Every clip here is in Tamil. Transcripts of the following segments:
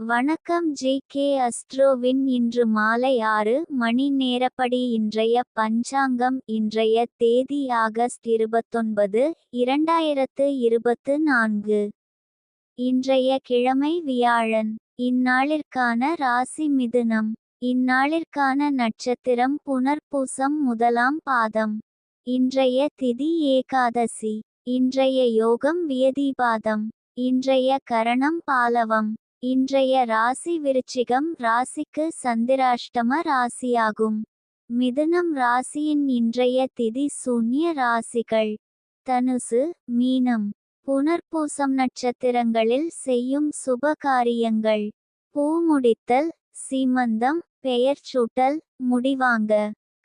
வணக்கம் ஜி.கே. அஸ்ட்ரோவின் இன்று மாலை 6 மணி நேரப்படி இன்றைய பஞ்சாங்கம். இன்றைய தேதி ஆகஸ்ட் 29, 2024. இன்றைய கிழமை வியாழன். இந்நாளிற்கான ராசி மிதுனம். இந்நாளிற்கான நட்சத்திரம் புனர்பூசம் முதலாம் பாதம். இன்றைய திதி ஏகாதசி. இன்றைய யோகம் வியதிபாதம். இன்றைய கரணம் பாலவம். இன்றைய ராசி விருச்சிகம் ராசிக்கு சந்திராஷ்டம ராசியாகும். மிதுனம் ராசியின் இன்றைய திதி சூன்ய ராசிகள்: தனுசு, மீனம். புனர்பூசம் நட்சத்திரங்களில் செய்யும் சுப காரியங்கள்: பூ முடித்தல், சீமந்தம், பெயர்ச்சூட்டல், முடிவாங்க,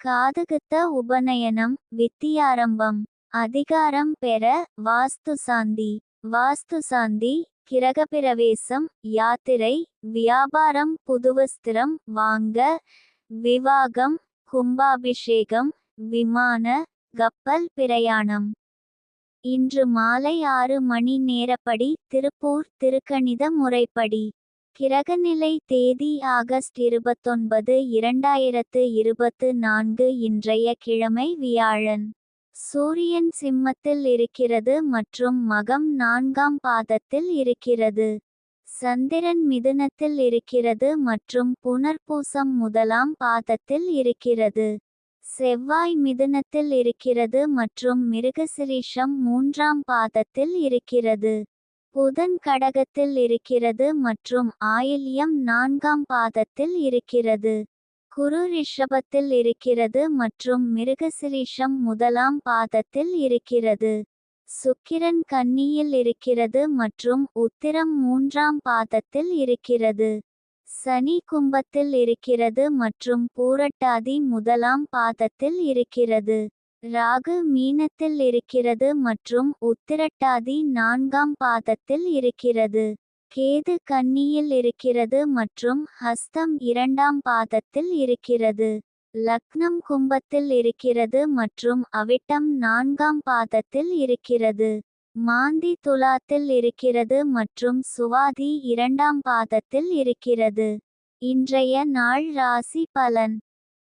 காதுகுத்த, உபநயனம், வித்தியாரம்பம். அதிகாரம் பெற வாஸ்துசாந்தி. வாஸ்துசாந்தி: கிரகப்பிரவேசம், யாத்திரை, வியாபாரம், புதுவஸ்திரம் வாங்க, விவாகம், கும்பாபிஷேகம், விமான, கப்பல் பிரயாணம். இன்று மாலை 6 மணி நேரப்படி திருப்பூர் திருக்கணித முறைப்படி. கிரகநிலை தேதி ஆகஸ்ட் 29, 2024. இன்றைய கிழமை வியாழன். சூரியன் சிம்மத்தில் இருக்கிறது மற்றும் மகம் 4ஆம் பாதத்தில் இருக்கிறது. சந்திரன் மிதுனத்தில் இருக்கிறது மற்றும் புனர்பூசம் முதலாம் பாதத்தில் இருக்கிறது. செவ்வாய் மிதுனத்தில் இருக்கிறது மற்றும் மிருகசிரீஷம் 3ஆம் பாதத்தில் இருக்கிறது. புதன் கடகத்தில் இருக்கிறது மற்றும் ஆயில்யம் 4ஆம் பாதத்தில் இருக்கிறது. குரு ரிஷபத்தில் இருக்கிறது மற்றும் மிருகசிரீஷம் முதலாம் பாதத்தில் இருக்கிறது. சுக்கிரன் கன்னியில் இருக்கிறது மற்றும் உத்திரம் 3ஆம் பாதத்தில் இருக்கிறது. சனி கும்பத்தில் இருக்கிறது மற்றும் பூரட்டாதி முதலாம் பாதத்தில் இருக்கிறது. ராகு மீனத்தில் இருக்கிறது மற்றும் உத்திரட்டாதி 4ஆம் பாதத்தில் இருக்கிறது. கேது கன்னியில் இருக்கிறது மற்றும் ஹஸ்தம் 2ஆம் பாதத்தில் இருக்கிறது. லக்னம் கும்பத்தில் இருக்கிறது மற்றும் அவிட்டம் 4ஆம் பாதத்தில் இருக்கிறது. மாந்தி துலாத்தில் இருக்கிறது மற்றும் சுவாதி 2ஆம் பாதத்தில் இருக்கிறது. இன்றைய நாள் ராசி பலன்: